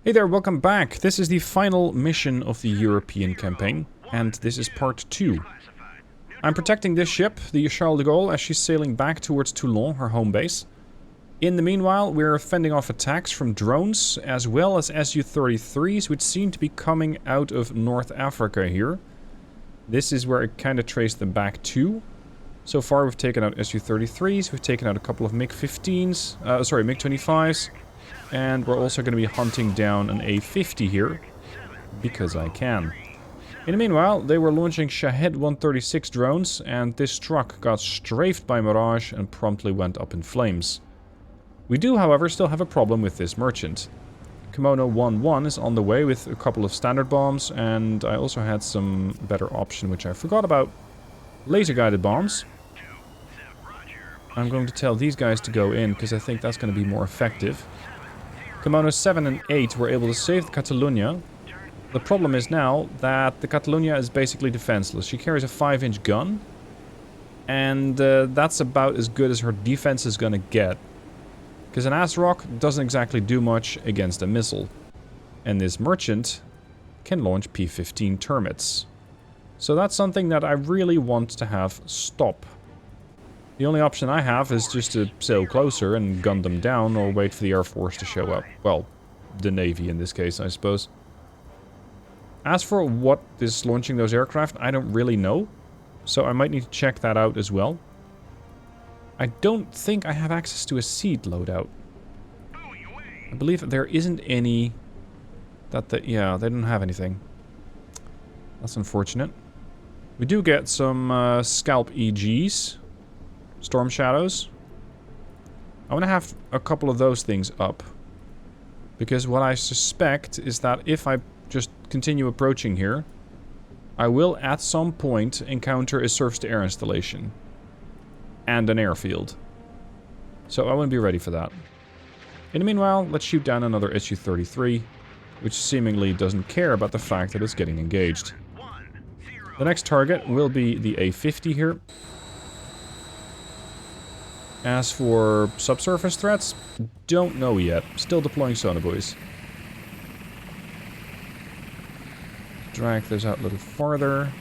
Hey there, welcome back. This is the final mission of the European campaign, and this is part 2. I'm protecting this ship, the Charles de Gaulle, as she's sailing back towards Toulon, her home base. In the meanwhile, we're fending off attacks from drones, as well as Su-33s, which seem to be coming out of North Africa here. This is where I kind of traced them back to. So far, we've taken out Su-33s, we've taken out a couple of MiG-25s. And we're also going to be hunting down an A-50 here, because I can. In the meanwhile, they were launching Shahed 136 drones, and this truck got strafed by Mirage and promptly went up in flames. We do, however, still have a problem with this merchant. Kimono 1-1 is on the way with a couple of standard bombs, and I also had some better option, which I forgot about. Laser-guided bombs. I'm going to tell these guys to go in, because I think that's going to be more effective. Kimono 7 and 8 were able to save the Catalunya. The problem is now that the Catalunya is basically defenseless. She carries a 5-inch gun, and that's about as good as her defense is gonna get. Because an ASROC doesn't exactly do much against a missile. And this merchant can launch P-15 termites. So that's something that I really want to have stop. The only option I have is just to sail closer and gun them down or wait for the Air Force to show up. Well, the Navy in this case, I suppose. As for what is launching those aircraft, I don't really know. So I might need to check that out as well. I don't think I have access to a seed loadout. I believe there isn't any... Yeah, they don't have anything. That's unfortunate. We do get some scalp EGs. Storm Shadows. I want to have a couple of those things up. Because what I suspect is that if I just continue approaching here, I will at some point encounter a surface-to-air installation. And an airfield. So I want to be ready for that. In the meanwhile, let's shoot down another Su-33, which seemingly doesn't care about the fact that it's getting engaged. The next target will be the A-50 here. As for subsurface threats, don't know yet. Still deploying sonobuoys. Drag those out a little farther.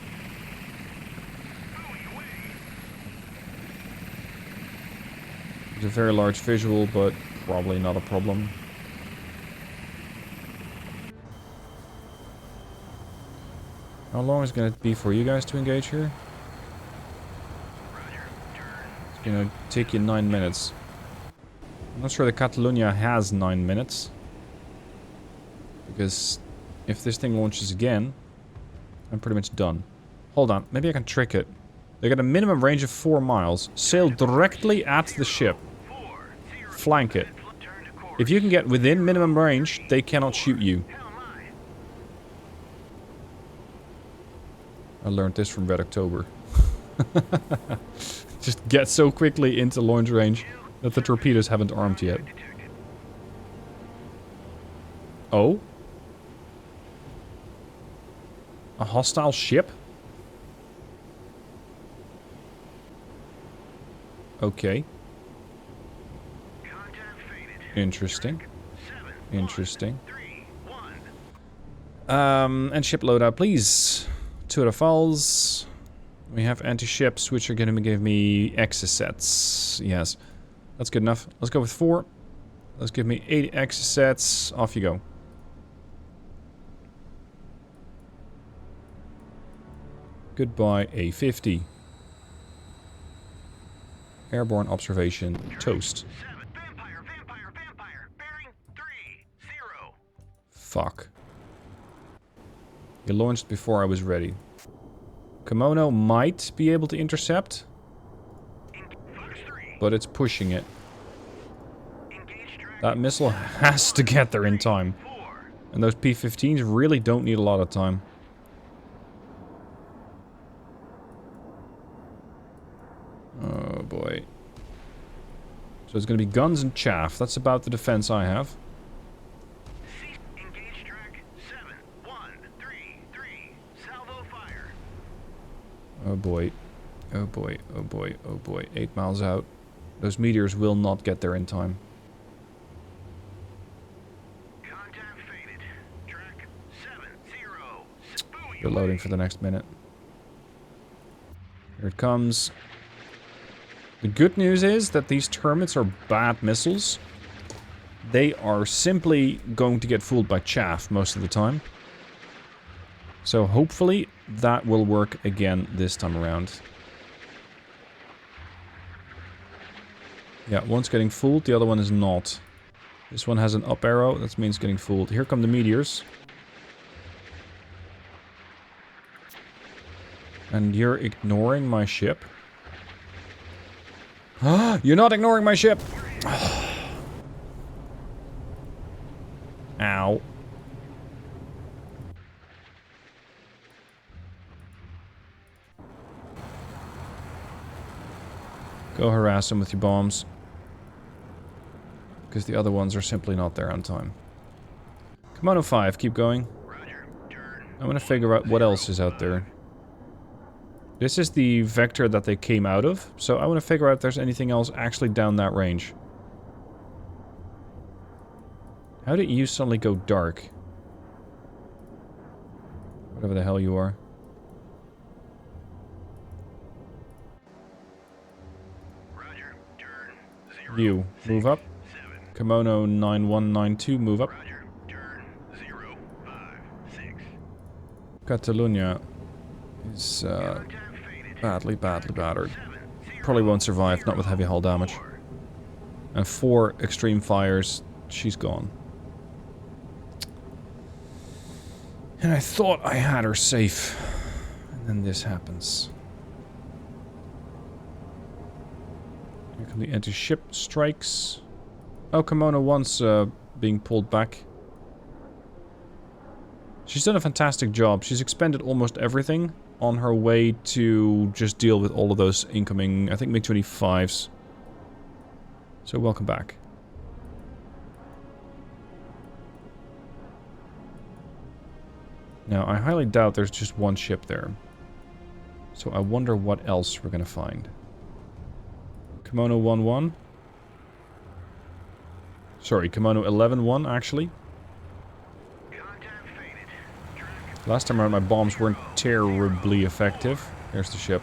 It's a very large visual, but probably not a problem. How long is it going to be for you guys to engage here? It's going to take you 9 minutes. I'm not sure the Catalunya has 9 minutes. Because if this thing launches again, I'm pretty much done. Hold on, maybe I can trick it. They got a minimum range of 4 miles. Sail directly at the ship. Flank it. If you can get within minimum range, they cannot shoot you. I learned this from Red October. Just get so quickly into launch range that the torpedoes haven't armed yet. Oh? A hostile ship? Okay. Interesting. Interesting. And ship loadout, please. 2 Rafales. We have anti-ships, which are going to give me exocets. Yes. That's good enough. Let's go with 4. Let's give me 80 exocets. Off you go. Goodbye, A-50. Airborne observation. Toast. Fuck. You launched before I was ready. Kimono might be able to intercept. But it's pushing it. That missile has to get there in time. And those P-15s really don't need a lot of time. Oh boy. So it's going to be guns and chaff. That's about the defense I have. Oh boy. Oh boy. Oh boy. Oh boy. 8 miles out. Those meteors will not get there in time. They're loading for the next minute. Here it comes. The good news is that these termites are bad missiles. They are simply going to get fooled by chaff most of the time. So hopefully that will work again this time around. Yeah, one's getting fooled, the other one is not. This one has an up arrow, that means getting fooled. Here come the meteors. And you're ignoring my ship? You're not ignoring my ship! Ow. Go harass them with your bombs. Because the other ones are simply not there on time. Commando 5, keep going. I'm gonna figure out what else is out there. This is the vector that they came out of, so I want to figure out if there's anything else actually down that range. How did you suddenly go dark? Whatever the hell you are. You, move up. Kimono 9192, move up. Catalunya is badly battered. Probably won't survive, not with heavy hull damage. And 4 extreme fires, she's gone. And I thought I had her safe. And then this happens. Here come the anti-ship strikes. Oh, Kimono 1's being pulled back. She's done a fantastic job. She's expended almost everything on her way to just deal with all of those incoming, I think, MiG-25s. So welcome back. Now, I highly doubt there's just one ship there. So I wonder what else we're gonna find. Kimono 1-1. Sorry, Kimono 11-1, actually. Last time around, my bombs weren't terribly effective. There's the ship.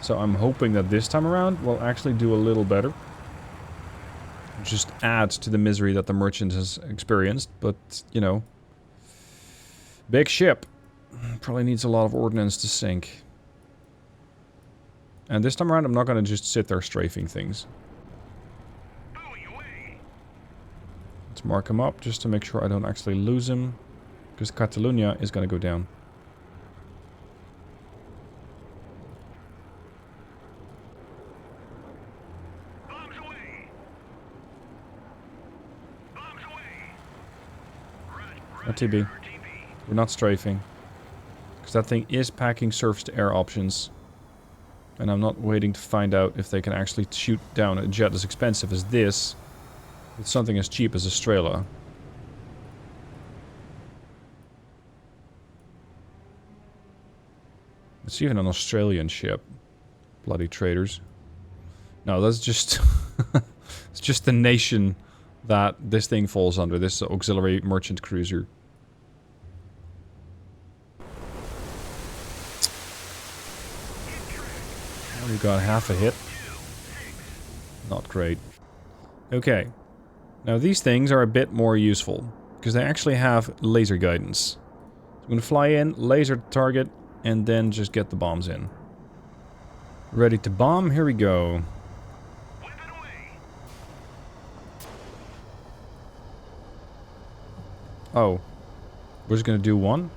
So I'm hoping that this time around, we'll actually do a little better. Just adds to the misery that the merchant has experienced, but, you know. Big ship. Probably needs a lot of ordnance to sink. And this time around, I'm not going to just sit there strafing things. Let's mark him up, just to make sure I don't actually lose him. Because Catalunya is going to go down. RTB. We're not strafing. Because that thing is packing surface-to-air options. And I'm not waiting to find out if they can actually shoot down a jet as expensive as this. With something as cheap as a Strela. It's even an Australian ship. Bloody traitors. No, that's just... it's just the nation that this thing falls under. This auxiliary merchant cruiser. We got half a hit. Not great. Okay. Now these things are a bit more useful. Because they actually have laser guidance. So I'm going to fly in, laser the target, and then just get the bombs in. Ready to bomb? Here we go. Oh. We're just going to do one?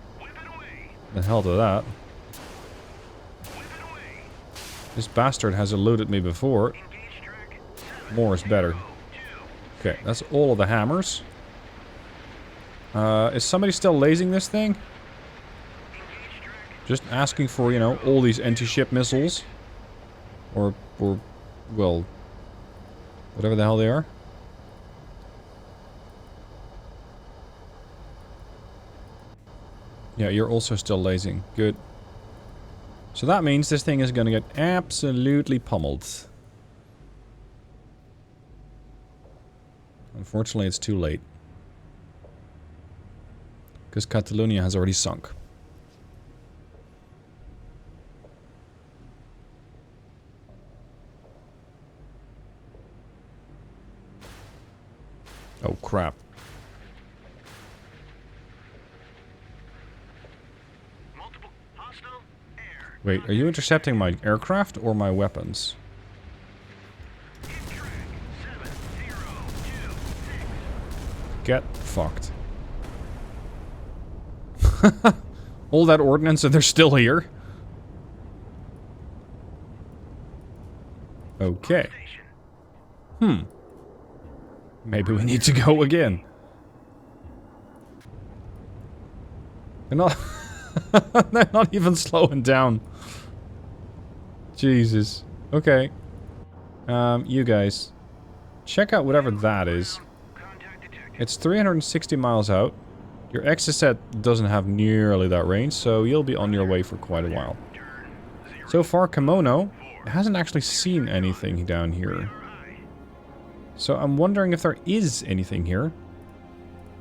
The hell to that. This bastard has eluded me before. More is better. Okay, that's all of the hammers. Is somebody still lasing this thing? Just asking for, you know, all these anti-ship missiles. Or, well, whatever the hell they are. Yeah, you're also still lasing. Good. So that means this thing is going to get absolutely pummeled. Unfortunately, it's too late. Because Catalunya has already sunk. crap. Wait, are you intercepting my aircraft or my weapons? Get fucked. All that ordnance and they're still here? Okay. Maybe we need to go again. They're not... they're not even slowing down. Jesus. Okay. You guys. Check out whatever that is. It's 360 miles out. Your Exocet doesn't have nearly that range, so you'll be on your way for quite a while. So far, Kimono hasn't actually seen anything down here. So I'm wondering if there is anything here.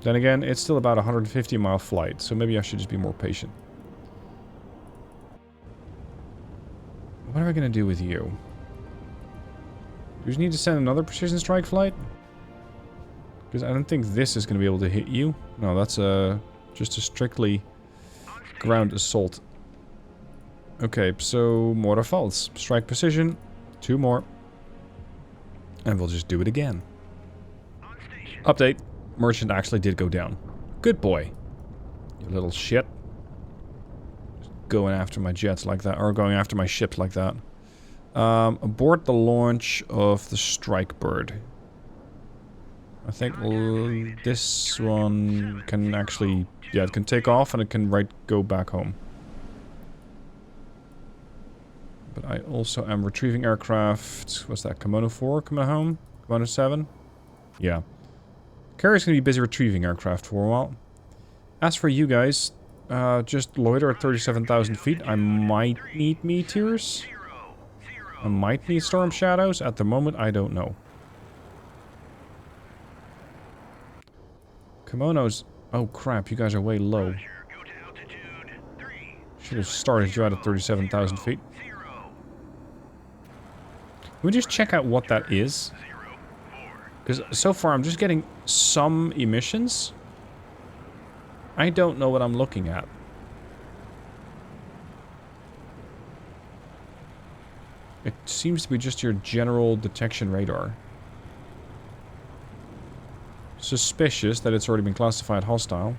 Then again, it's still about a 150-mile flight, so maybe I should just be more patient. What are we going to do with you? Do we just need to send another precision strike flight? Because I don't think this is going to be able to hit you. No, that's just a strictly ground assault. Okay, so more defaults. Strike precision, 2 more. And we'll just do it again. Update. Merchant actually did go down. Good boy. You little shit. Just going after my jets like that, or going after my ships like that. Abort the launch of the Strike Bird. I think this one can actually... Yeah, it can take off and it can go back home. But I also am retrieving aircraft. What's that? Kimono 4 coming home? Kimono 7? Yeah. Carrier's gonna be busy retrieving aircraft for a while. As for you guys, just loiter at 37,000 feet. I might need meteors. I might need storm shadows. At the moment, I don't know. Kimonos... Oh crap, you guys are way low. Should have started you out at 37,000 feet. Can we just check out what that is? Because so far I'm just getting some emissions. I don't know what I'm looking at. It seems to be just your general detection radar. Suspicious that it's already been classified hostile.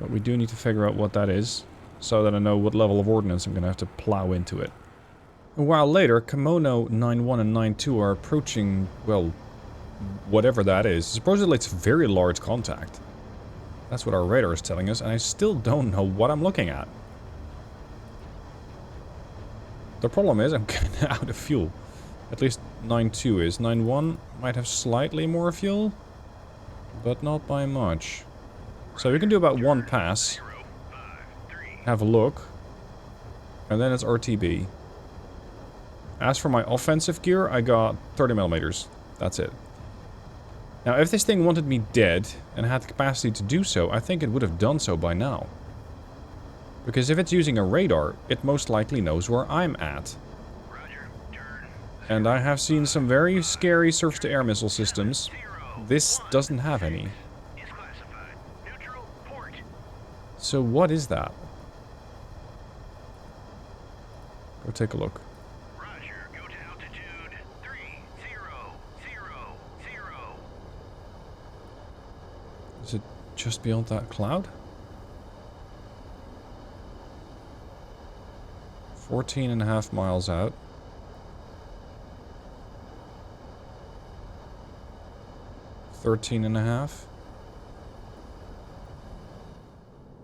But we do need to figure out what that is, so that I know what level of ordnance I'm going to have to plow into it. A while later, Kimono 9-1 and 9-2 are approaching, well, whatever that is. Supposedly it's very large contact. That's what our radar is telling us, and I still don't know what I'm looking at. The problem is I'm getting out of fuel. At least 9-2 is. 9-1 might have slightly more fuel, but not by much. So we can do about 1 pass. Have a look. And then it's RTB. As for my offensive gear, I got 30 millimeters. That's it. Now, if this thing wanted me dead and had the capacity to do so, I think it would have done so by now. Because if it's using a radar, it most likely knows where I'm at. And I have seen some very scary surface-to-air missile systems. This doesn't have any. So what is that? Go take a look. Is it just beyond that cloud? 14.5 miles out. Thirteen and a half.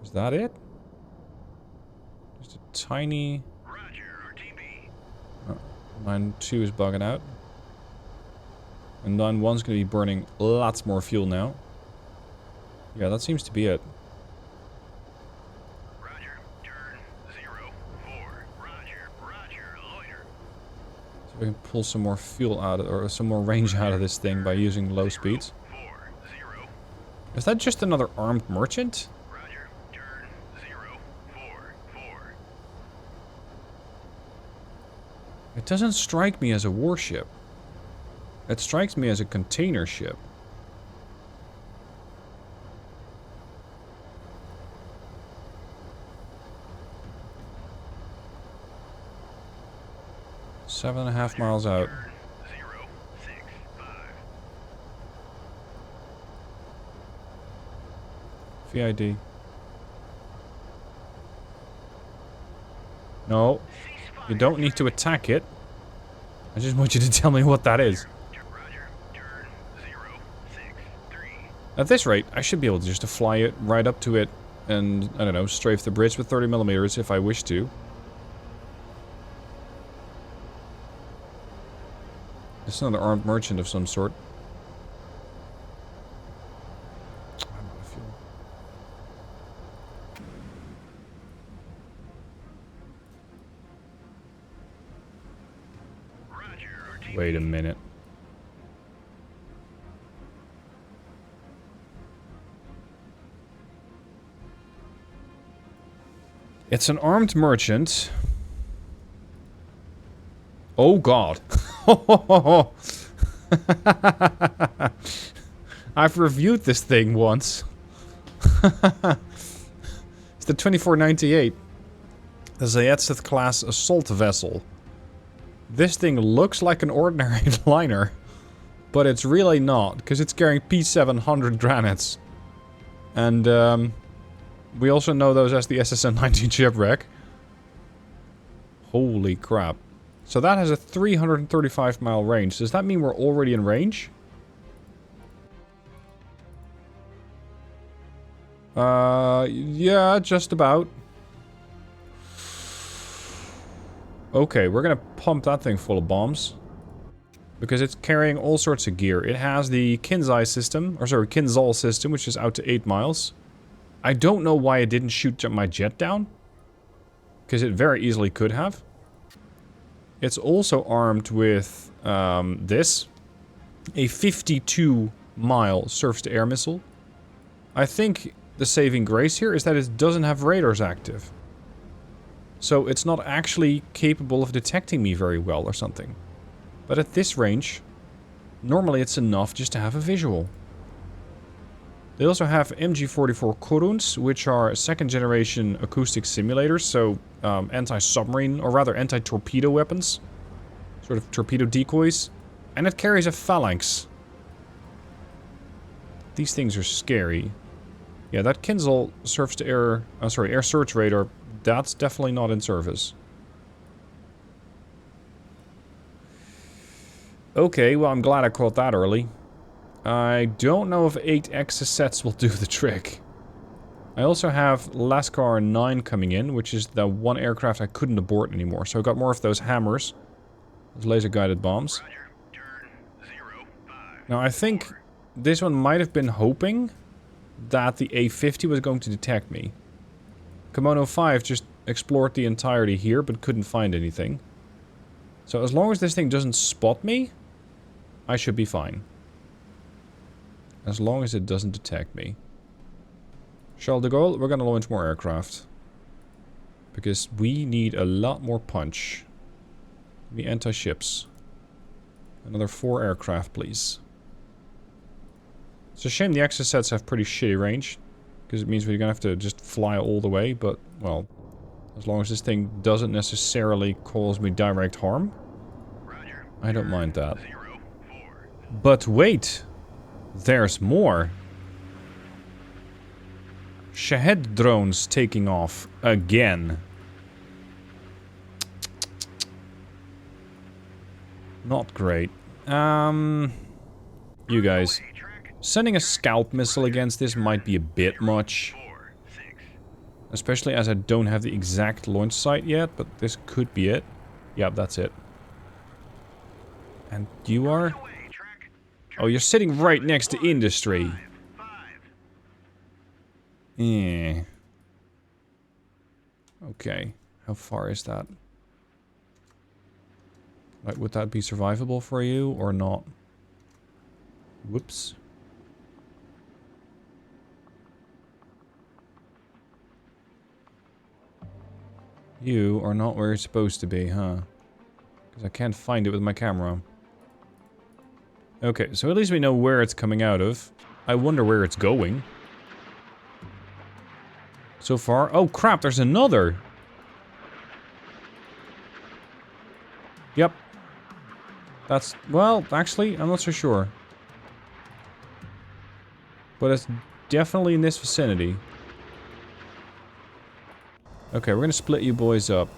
Is that it? Just a tiny... Oh, 9-2 is bugging out. And 9-1's going to be burning lots more fuel now. Yeah, that seems to be it. Roger, turn 04. Roger, loiter. So we can pull some more fuel out of, or some more range out of this thing by using low speeds. Is that just another armed merchant? Roger, turn 044. It doesn't strike me as a warship. It strikes me as a container ship. 7.5 miles out. Turn 065. VID. No, you don't need to attack it. I just want you to tell me what that is. Roger. Turn 063. At this rate, I should be able to just to fly it right up to it and, I don't know, strafe the bridge with 30mm if I wish to. It's another armed merchant of some sort. I'm out of fuel. Roger. RTB. Wait a minute. It's an armed merchant. Oh god. I've reviewed this thing once. It's the 2498. The Zayetsith class assault vessel. This thing looks like an ordinary liner, but it's really not, because it's carrying P700 granites. And we also know those as the SSN-19 shipwreck. Holy crap. So that has a 335 mile range. Does that mean we're already in range? Yeah, just about. Okay, we're gonna pump that thing full of bombs. Because it's carrying all sorts of gear. It has the Kinzai system, or sorry, Kinzal system, which is out to 8 miles. I don't know why it didn't shoot my jet down. Because it very easily could have. It's also armed with this. A 52-mile surface-to-air missile. I think the saving grace here is that it doesn't have radars active. So it's not actually capable of detecting me very well or something. But at this range, normally it's enough just to have a visual. They also have MG44 Koruns, which are second-generation acoustic simulators, so anti-submarine, or rather anti-torpedo weapons. Sort of torpedo decoys. And it carries a phalanx. These things are scary. Yeah, that Kinzal surface-to-air, air search radar, that's definitely not in service. Okay, well I'm glad I caught that early. I don't know if 8 Exocets will do the trick. I also have Lascar 9 coming in, which is the one aircraft I couldn't abort anymore. So I got more of those hammers. Those laser-guided bombs. Roger. Turn 05. Now I think this one might have been hoping that the A50 was going to detect me. Kimono 5 just explored the entirety here, but couldn't find anything. So as long as this thing doesn't spot me, I should be fine. As long as it doesn't detect me. Charles de Gaulle, we're gonna launch more aircraft. Because we need a lot more punch. Give me anti-ships. Another 4 aircraft, please. It's a shame the Exocets have pretty shitty range. Because it means we're gonna have to just fly all the way, but, well... As long as this thing doesn't necessarily cause me direct harm, Roger. I don't mind that. 04. But wait! There's more! Shahed drones taking off again. Not great. You guys. Sending a scalp missile against this might be a bit much. 4, 6. Especially as I don't have the exact launch site yet, but this could be it. Yep, that's it. And you are? Away, track. Oh, you're sitting right next to industry. 5. Eh. Okay. How far is that? Like, would that be survivable for you or not? Whoops. You are not where you're supposed to be, huh? Because I can't find it with my camera. Okay, so at least we know where it's coming out of. I wonder where it's going. So far... Oh, crap, there's another! Yep, That's... Well, actually, I'm not so sure. But it's definitely in this vicinity. Okay, we're gonna split you boys up.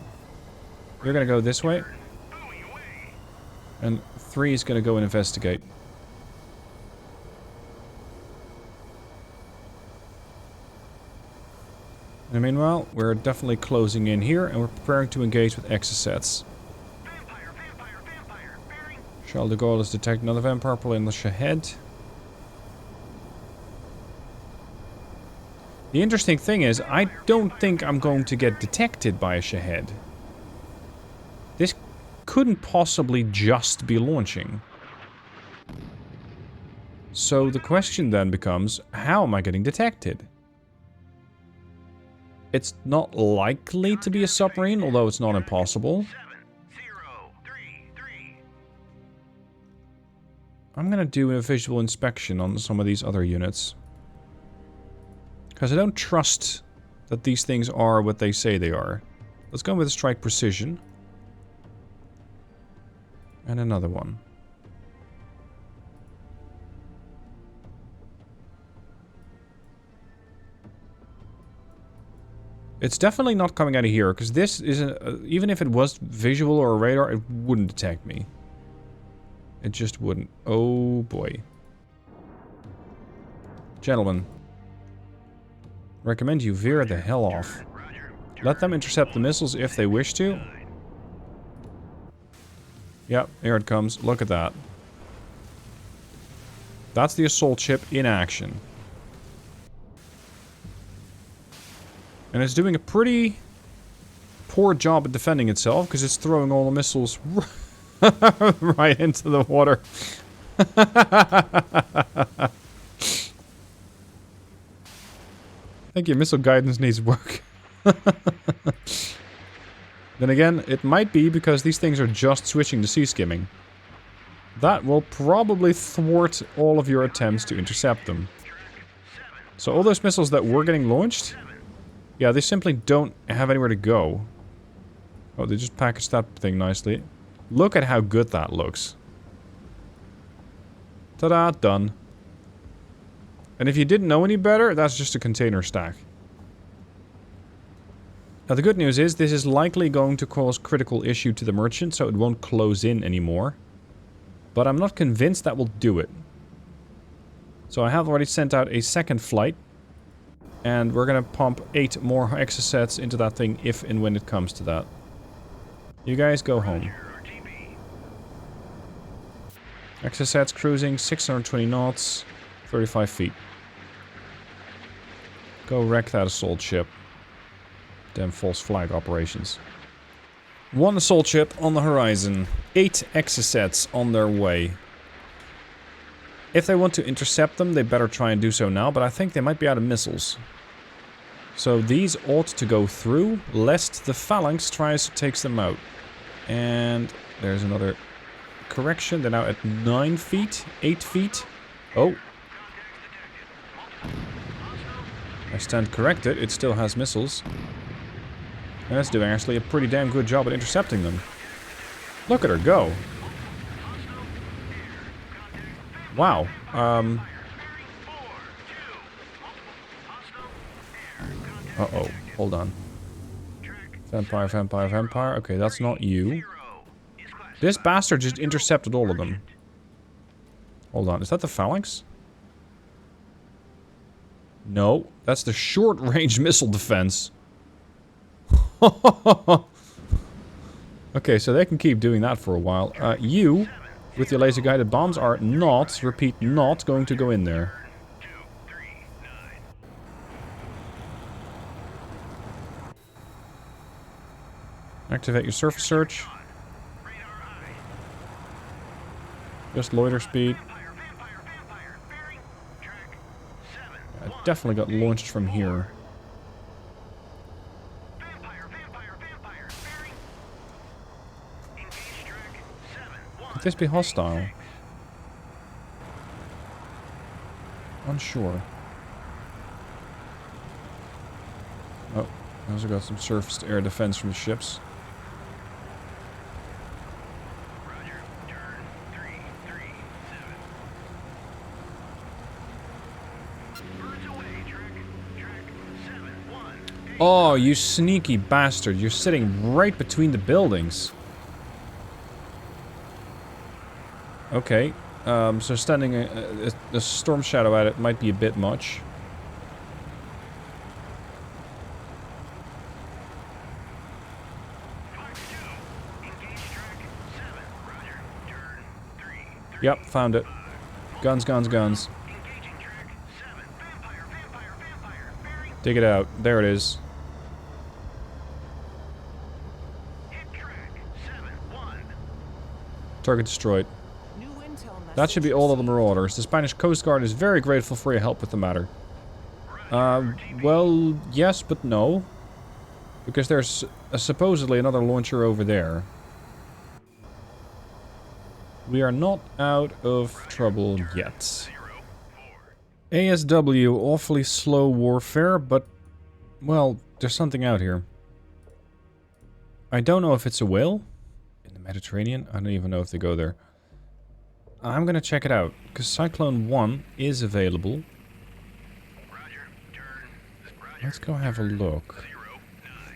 You're gonna go this way. And 3 is gonna go and investigate. And meanwhile, we're definitely closing in here, and we're preparing to engage with exocets. Charles de Gaulle has detected another vampire in the Shahed. The interesting thing is, I don't think I'm going to get detected by a Shahed. This couldn't possibly just be launching. So the question then becomes, how am I getting detected? It's not likely to be a submarine, although it's not impossible. I'm gonna do a visual inspection on some of these other units. Because I don't trust that these things are what they say they are. Let's go with a strike precision. And another one. It's definitely not coming out of here, because this isn't... even if it was visual or a radar, it wouldn't detect me. It just wouldn't. Oh boy. Gentlemen. Recommend you veer the hell off. Let them intercept the missiles if they wish to. Yep, here it comes. Look at that. That's the assault ship in action. And it's doing a pretty poor job at defending itself, because it's throwing all the missiles right into the water. I think your missile guidance needs work. Then again, it might be because these things are just switching to sea skimming. That will probably thwart all of your attempts to intercept them. So all those missiles that were getting launched, yeah, they simply don't have anywhere to go. Oh, they just packaged that thing nicely. Look at how good that looks. Ta-da, done. And if you didn't know any better, that's just a container stack. Now the good news is, this is likely going to cause critical issue to the merchant, so it won't close in anymore. But I'm not convinced that will do it. So I have already sent out a second flight. And we're gonna pump 8 more exocets into that thing if and when it comes to that. You guys go home. Exocets cruising 620 knots, 35 feet. Go wreck that assault ship. Damn false flag operations. 1 assault ship on the horizon. 8 exocets on their way. If they want to intercept them, they better try and do so now, but I think they might be out of missiles. So these ought to go through, lest the phalanx tries to take them out. And there's another correction. They're now at 9 feet, 8 feet. Oh. I stand corrected. It still has missiles. And it's doing actually a pretty damn good job at intercepting them. Look at her go. Wow. Uh-oh. Hold on. Vampire, vampire, vampire. Okay, that's not you. This bastard just intercepted all of them. Hold on. Is that the phalanx? No. That's the short-range missile defense. Okay, so they can keep doing that for a while. You, with your laser-guided bombs, are not, repeat, not going to go in there. Activate your surface search. Just loiter speed. I definitely got launched from here. Could this be hostile? Unsure. Oh, I also got some surface to air defense from the ships. Oh, you sneaky bastard. You're sitting right between the buildings. Okay. So standing a storm shadow at it might be a bit much. Yep, found it. Guns, guns, guns. Dig it out. There it is. Target destroyed. That should be all of the marauders. The Spanish Coast Guard is very grateful for your help with the matter. Well, yes, but no. Because there's supposedly another launcher over there. We are not out of trouble yet. ASW, awfully slow warfare, but, well, there's something out here. I don't know if it's a whale in the Mediterranean. I don't even know if they go there. I'm gonna check it out, because Cyclone 1 is available. Let's go have a look.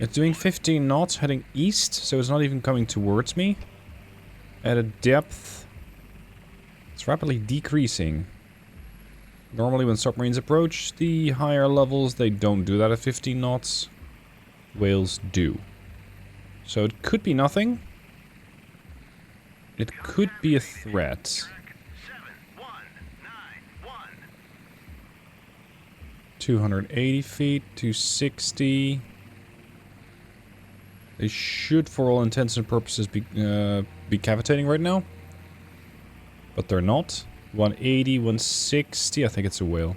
It's doing 15 knots, heading east, so it's not even coming towards me. At a depth, it's rapidly decreasing. Normally when submarines approach the higher levels, they don't do that at 15 knots. Whales do. So it could be nothing. It could be a threat. 280 feet, 260. They should, for all intents and purposes, be cavitating right now. But they're not. 180, 160. I think it's a whale.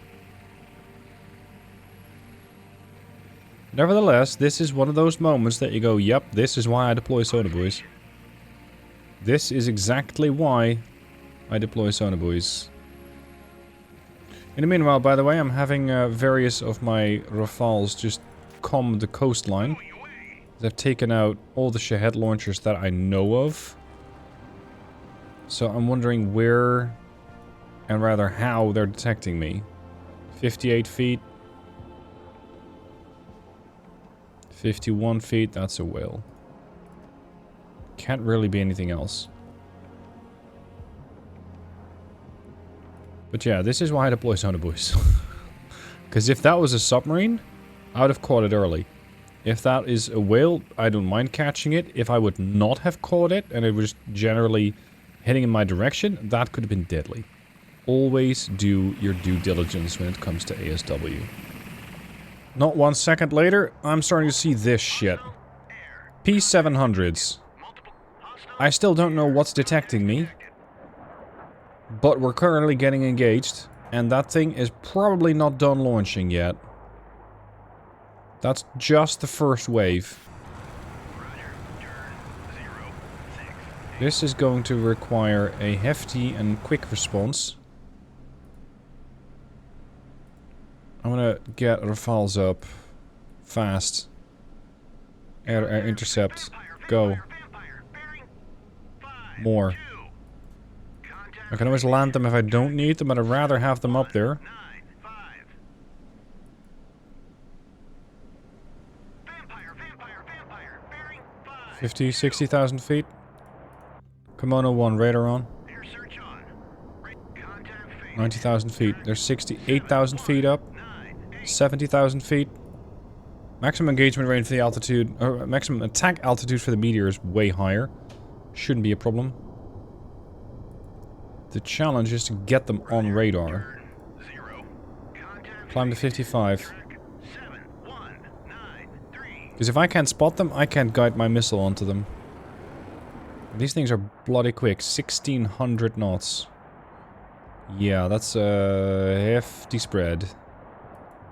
Nevertheless, this is one of those moments that you go, yep, this is why I deploy sonobuoys. This is exactly why I deploy sonobuoys. In the meanwhile, by the way, I'm having various of my Rafales just comb the coastline. They've taken out all the Shahed launchers that I know of. So I'm wondering where, and rather how, they're detecting me. 58 feet. 51 feet, that's a whale. Can't really be anything else. But yeah, this is why I deploy sonobuoys. Because if that was a submarine, I would have caught it early. If that is a whale, I don't mind catching it. If I would not have caught it, and it was generally heading in my direction, that could have been deadly. Always do your due diligence when it comes to ASW. Not 1 second later, I'm starting to see this shit. P-700s. I still don't know what's detecting me. But we're currently getting engaged. And that thing is probably not done launching yet. That's just the first wave. This is going to require a hefty and quick response. I'm gonna get Rafales up. Fast. Air intercept. Go. More. I can always land them if I don't need them, but I'd rather have them up there. 50, 60,000 feet. Kimono 1, radar on. 90,000 feet. There's 68,000 feet up. 70,000 feet. Maximum engagement range for the altitude, or maximum attack altitude for the meteor is way higher. Shouldn't be a problem. The challenge is to get them on radar. Climb to 55. Because if I can't spot them, I can't guide my missile onto them. These things are bloody quick. 1,600 knots. Yeah, that's a hefty spread.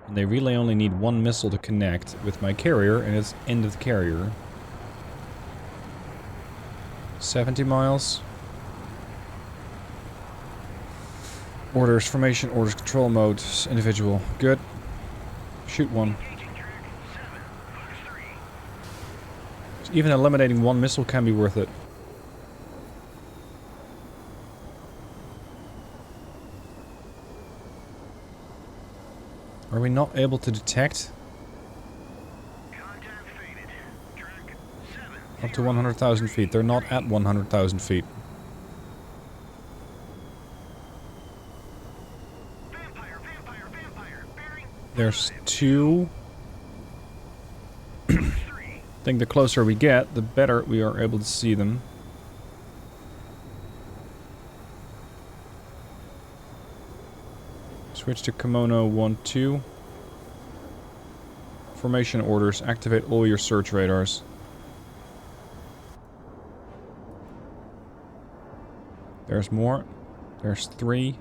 And they really only need one missile to connect with my carrier, and it's end of the carrier. 70 miles. Orders, formation, orders, control mode, individual. Good. Shoot one. Even eliminating one missile can be worth it. Are we not able to detect? Up to 100,000 feet. They're not at 100,000 feet. There's two. I think the closer we get, the better we are able to see them. Switch to Kimono 1-2. Formation orders. Activate all your search radars. There's more. There's 3.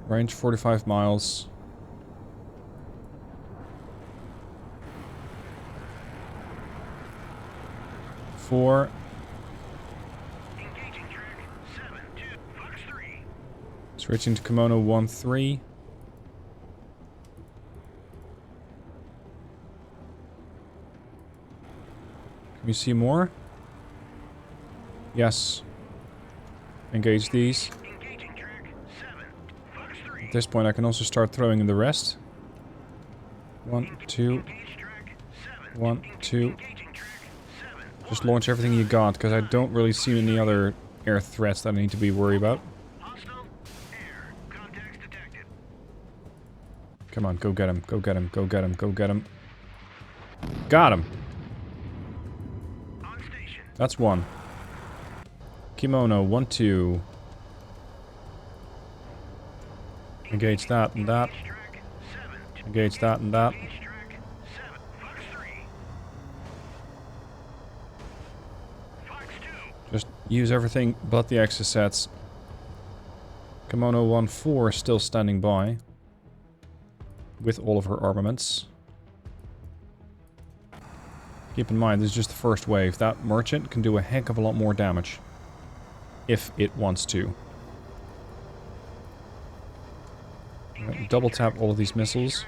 Range 45 miles. Four. Switching to Kimono 1-3. Can you see more? Yes. Engage these. At this point I can also start throwing in the rest. 1, 2. 1, 2. Just launch everything you got, because I don't really see any other air threats that I need to be worried about. Come on, go get him, go get him, go get him, go get him. Got him! That's one. Kimono, 1-2. Engage that and that. Engage that and that. Just use everything but the extra sets. Kimono 1-4 is still standing by. With all of her armaments. Keep in mind, this is just the first wave. That merchant can do a heck of a lot more damage. If it wants to. Double tap all of these missiles.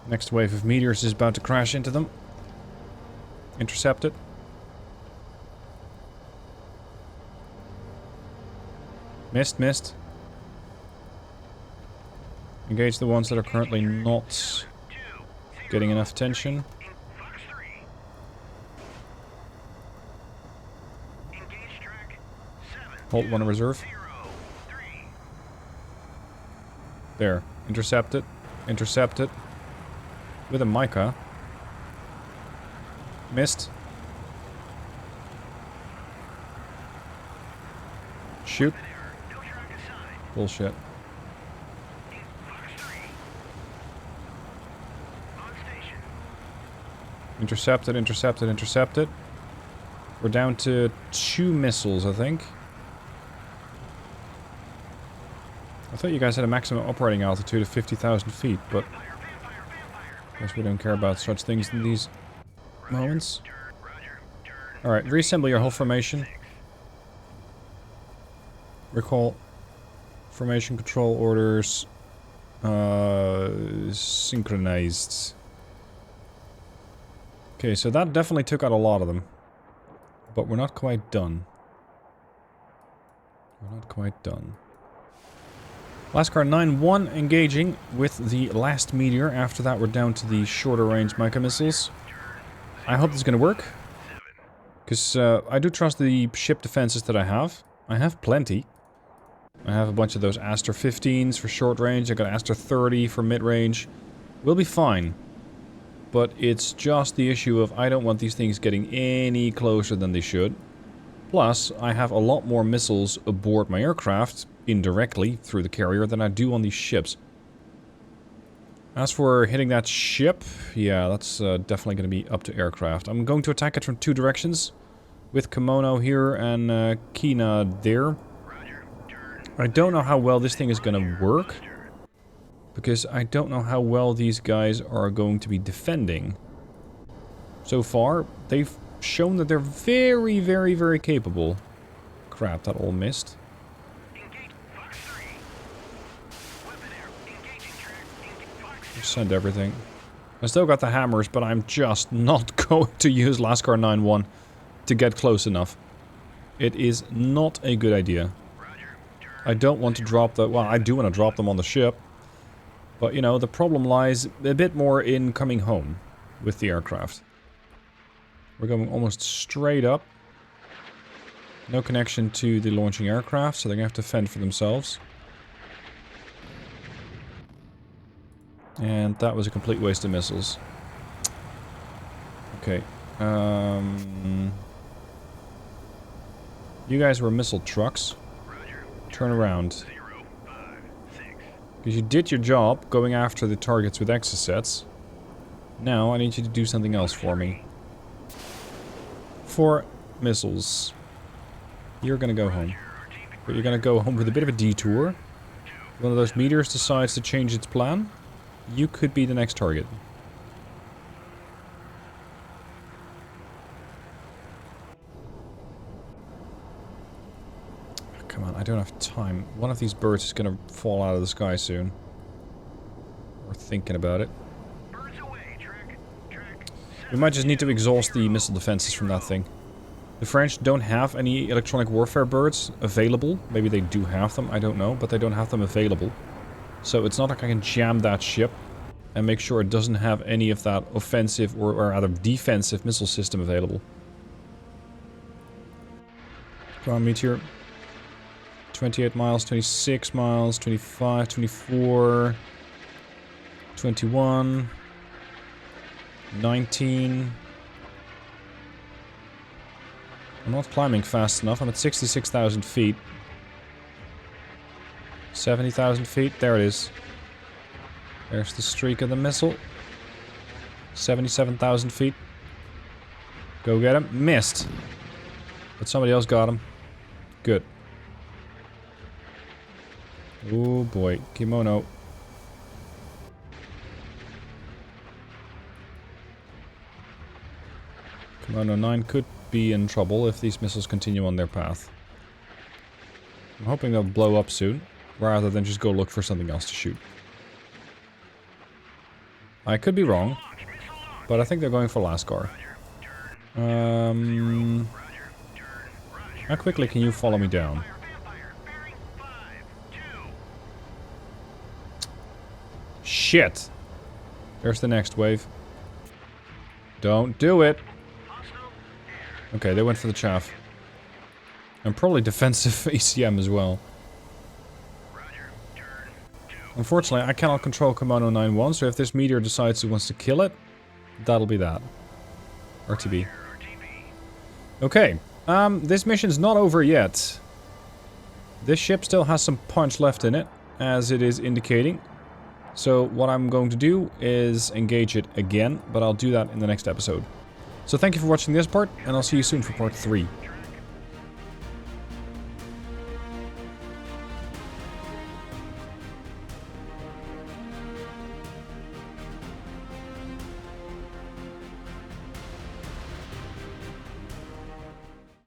Next wave of meteors is about to crash into them. Intercept it. Missed, missed. Engage the ones that are currently not getting enough attention. Hold one in reserve. There. Intercept it. Intercept it. With a mica. Missed. Shoot. Bullshit. Intercepted, intercepted, intercepted. We're down to 2 missiles, I think. I thought you guys had a maximum operating altitude of 50,000 feet, but I guess we don't care about such things in these moments. Alright, reassemble your whole formation. Recall formation control orders synchronized. Okay, so that definitely took out a lot of them. But we're not quite done. We're not quite done. Lascar 9-1 engaging with the last meteor. After that we're down to the shorter range mica missiles. I hope this is going to work. Because I do trust the ship defenses that I have. I have plenty. I have a bunch of those Aster 15s for short range. I got Aster 30 for mid range. We'll be fine. But it's just the issue of I don't want these things getting any closer than they should. Plus, I have a lot more missiles aboard my aircraft, indirectly, through the carrier, than I do on these ships. As for hitting that ship, yeah, that's definitely going to be up to aircraft. I'm going to attack it from 2 directions. With Kimono here and Kina there. I don't know how well this thing is going to work. Because I don't know how well these guys are going to be defending. So far, they've shown that they're very, very, very capable. Crap, that all missed. Just send everything. I still got the hammers, but I'm just not going to use Lascar 9-1 to get close enough. It is not a good idea. I don't want to drop the... Well, I do want to drop them on the ship. But, you know, the problem lies a bit more in coming home with the aircraft. We're going almost straight up. No connection to the launching aircraft, so they're going to have to fend for themselves. And that was a complete waste of missiles. Okay. You guys were missile trucks. Turn around. Because you did your job going after the targets with exocets. Now I need you to do something else for me. 4 missiles. You're gonna go home. But you're gonna go home with a bit of a detour. One of those meteors decides to change its plan. You could be the next target. Come on, I don't have time. One of these birds is gonna fall out of the sky soon. We're thinking about it. We might just need to exhaust the missile defenses from that thing. The French don't have any electronic warfare birds available. Maybe they do have them, I don't know, but they don't have them available. So it's not like I can jam that ship and make sure it doesn't have any of that offensive or rather defensive missile system available. Come on, Meteor. 28 miles, 26 miles, 25, 24, 21, 19. I'm not climbing fast enough. I'm at 66,000 feet. 70,000 feet. There it is. There's the streak of the missile. 77,000 feet. Go get him. Missed. But somebody else got him. Good. Oh boy. Kimono. Kimono 9 could be in trouble if these missiles continue on their path. I'm hoping they'll blow up soon, rather than just go look for something else to shoot. I could be wrong, but I think they're going for Lascar. How quickly can you follow me down? Shit! There's the next wave. Don't do it! Okay, they went for the chaff. And probably defensive ECM as well. Unfortunately, I cannot control Kimono 9-1, so if this meteor decides he wants to kill it, that'll be that. RTB. Okay, this mission's not over yet. This ship still has some punch left in it, as it is indicating. So what I'm going to do is engage it again, but I'll do that in the next episode. So thank you for watching this part, and I'll see you soon for part 3.